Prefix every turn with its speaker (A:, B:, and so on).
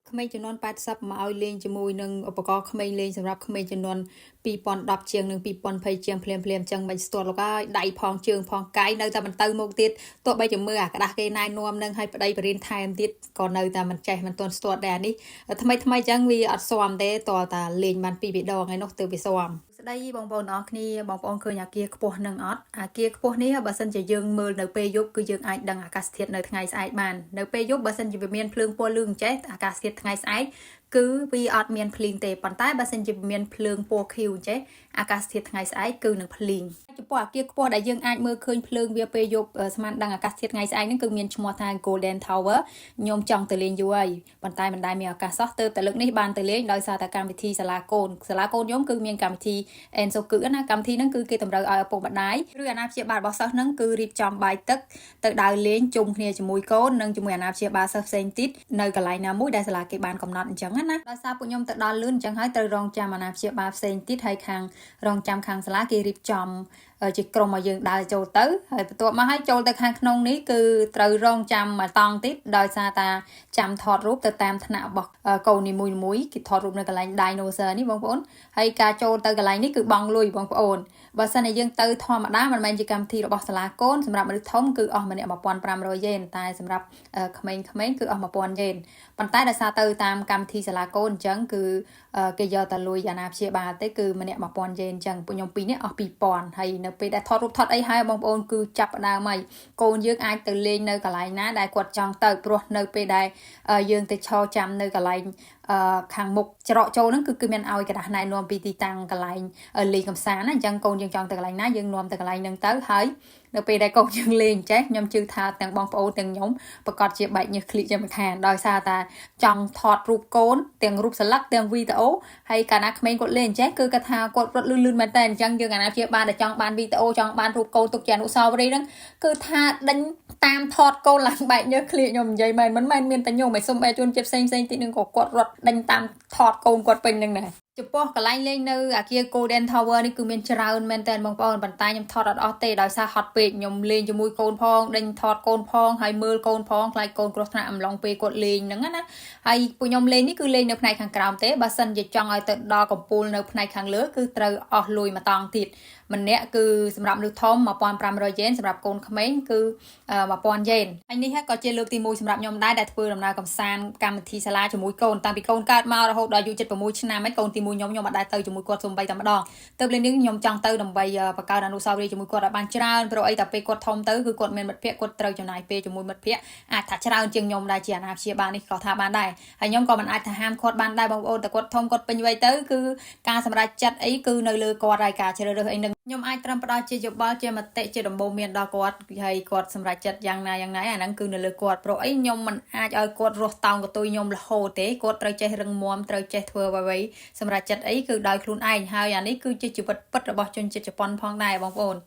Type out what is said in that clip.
A: ក្មេងចំនួន80មកឲ្យលេងជាមួយនឹងឧបករណ៍ក្មេងលេងសម្រាប់ក្មេងចំនួន2010ជាងនិង2020ជាងភ្លាមអញ្ចឹងមិនស្ទាត់លោកហើយដៃផងជើងផងកាយនៅតែមិនទៅមុខទៀតទោះបីជាមើលអាក្តាស់គេណែនាំនឹងឲ្យប្តីបរិញ្ញាថែមទៀតក៏នៅតែមិនចេះមិនទាន់ស្ទាត់ដែរនេះថ្មីអញ្ចឹងវាអត់ស្វាមទេតើតាលេងបាន2 ដងហើយនោះទើបវាស្វាមស្ដីបងប្អូនអរគ្នាបងប្អូនឃើញអាគារខ្ពស់នឹងអត់អាគារខ្ពស់នេះបើសិនជាយើងមើលនៅពេលយប់គឺយើងអាចដឹងអាកាសធាតុនៅថ្ងៃស្អែកបាននៅពេលយប់បើសិនជាវាមានភ្លើងពណ៌លឿងចេះអាកាសធាតុថ្ងៃស្អែកគឺវាអត់មានភ្លៀងទេប៉ុន្តែបើសិនជាមានភ្លើងពណ៌ខៀវចេះអាកាសធាតុថ្ងៃស្អែកគឺនឹងភ្លៀងចំពោះអាគារខ្ពស់ដែលយើងអាចមើលឃើញភ្លើងវាពេលយប់ស្មានដឹងអាកាសធាតុថ្ងៃស្អែកហ្នឹងគឺមានឈ្មោះថា Golden Tower ខ្ញុំចង់ទៅលេងយូរហើយប៉ុន្តែមិនដែលមានឱកាសសោះទៅតែលើកនេះបានទៅលេងដោយសារតែកម្មវិធីសាលាកូនខ្ញុំគឺមានកម្មវិធី Ensoku ណាកម្មវិធីហ្នឹងគឺគេតម្រូវឲ្យឪពុកម្ដាយឬអាណាព្យាបាលរបស់សិស្សហ្នឹងគឺរៀបចំបាយទឹកទៅដើរលេងជុំគ្នាជាមួយកូននិងជាមួយអាណាព្យាបាលសិស្សផ្សេងទៀតនៅកន្លែងណាមួយដែលសាលាគេបានកំណត់អញ្ចឹងណាដោយសារពួកខ្ញុំទៅដល់លឿនអញ្ចឹងហើយត្រូវរងចាំអាណាព្យាបាលផ្សេងទៀតហើយខាងរងចាំខាងសាលាគេរៀបចំជាក្រុមឲ្យយើងដើរចូលទៅហើយបន្ទាប់មកឲ្យចូលទៅខាងក្នុងនេះគឺត្រូវរងចាំមួយតង់ទៀតដោយសារតាចាំថតរូបទៅតាមថ្នាក់របស់កូននីមួយគេថតរូបនៅកន្លែង Dinosaur នេះបងប្អូនហើយការចូលទៅកន្លែងនេះគឺបង់លុយបងប្អូនបើសិនជាយើងទៅធម្មតាមិនមែនជាកម្មវិធីរបស់សាលាកូនសម្រាប់មនុស្សធំគឺអស់ម្នាក់1500យេនតែសម្រាប់ក្មេងៗគឺអស់1000យេនប៉ុន្តែដោយសារទៅតាមកម្មវិធីសាលាកូនអញ្ចឹងគឺគេយកតែលុយអាណាព្យាបាលទេគឺម្នាក់1000យេនអញ្ចឹងពួកខ្ញុំ2នាក់អស់2000ហើយនៅពេលដែលថតរូបថតអីហើយបងប្អូនគឺចាប់ផ្ដើមហើយកូនយើងអាចទៅលេងនៅកន្លែងណាដែលគាត់ចង់ទៅព្រោះនៅពេលដែលយើងទៅឈរចាំនៅកន្លែងខាងមុខច្រកចូលហ្នឹងគឺមានឲ្យกระดาษណែនាំពីទីតាំងកន្លែងលេងកំសាន្តណាអញ្ចឹងកូនយើងចង់ទៅកន្លែងណាយើងនាំទៅកន្លែងហ្នឹងទៅហើយនៅពេលដែលកូនយើងលេងចេះខ្ញុំជឿថាទាំងបងប្អូនទាំងខ្ញុំប្រកាសជាបែកញើសឃ្លៀកយ៉ាងមិនខានដោយសារតែចង់ថតរូបកូនទាំងរូបស្លឹកទាំងវីដេអូហើយកាលណាក្មេងគាត់លេងចេះគឺគាត់ថាគាត់រត់លឿនមែនតើអញ្ចឹងយើងអាណាព្យាបាលដែលចង់បានវីដេអូចង់បានរូបកូនទុកជាអនុស្សាវរីយ៍ហ្នឹងគឺថាដេញតាមថតកូនឡើងបែកញើសឃ្លៀកខ្ញុំនិយាយមែនមិនមែនមានតែខ្ញុំឯងសុំបែជនចិត្តផ្សេងទៀតនឹងក៏គាត់រត់ដេញតាមថតកូនគាត់ពេញហ្នឹងដែរចំពោះកន្លែងលេងនៅអាគារ Golden Tower នេះគឺមានច្រើនមែនតើបងប្អូនប៉ុន្តែខ្ញុំថតអត់អស់ទេដោយសារហត់ពេកខ្ញុំលេងជាមួយកូនផងដេញថតកូនផងហើយមើលកូនផងខ្លាចកូនគ្រោះថ្នាក់អំឡុងពេលគាត់លេងហ្នឹងណាហើយពួកខ្ញុំលេងនេះគឺលេងនៅផ្នែកខាងក្រោមទេបើសិនជាចង់ឲ្យទៅដល់កំពូលនៅផ្នែកខាងលើគឺត្រូវអស់លុយមួយតង់ទៀតម្នាក់គឺសម្រាប់មនុស្សធំ1500យេនសម្រាប់កូនក្មេងគឺ1000យេនហើយនេះក៏ជាលើកទី1សម្រាប់ខ្ញុំដែរដែលធ្វើដំណើរកម្សាន្តកម្មវិធីសាលាជាមួយកូនតាំងពីកូនកើតមករហូតដល់អាយុ76ឆ្នាំហើយកូនទី1ខ្ញុំអត់ដែរទៅជាមួយគាត់សូម្បីតែម្ដងទៅលេងនេះខ្ញុំចង់ទៅដើម្បីបង្កើតអនុស្សាវរីយ៍ជាមួយគាត់ឲ្យបានច្រើនព្រោះអីតែពេលគាត់ធំទៅគឺគាត់មានមិត្តភ័ក្តិគាត់ត្រូវចំណាយពេលជាមួយមិត្តភ័ក្តិអាចថាច្រើនជាងខ្ញុំដែរជាអាណាព្យាបាលនេះក៏ថាបានដែរហើយខ្ញុំក៏មិនអាចថាហាមគាត់បានដែរបងប្អូនតែគាត់ធំគាត់ពេញវ័យទៅគឺការសម្រេចចិត្តអីគឺនៅលើគាត់ហើយការជ្រើសរើសអីនឹងខ្ញុំអាចត្រឹមផ្ដល់ជាយោបល់ជាមតិជាដំបូន្មានដល់គាត់ហើយគាត់សម្រេចចិត្តយ៉ាងណាអាហ្នឹងគឺនៅលើគាត់ព្រោះអីខ្ញុំមិនអាចឲ្យគាត់រស់តោងកតុយខ្ញុំរហូតទេគាត់ត្រូវចេះរឹងមាំត្រូវចេះធ្វើអ្វីសម្រេចចិត្តអីគឺដោយខ្លួនឯងហើយអានេះគឺជាជីវិតពិតរបស់ជនជាតិជប៉ុនផងដែរបងប្អូន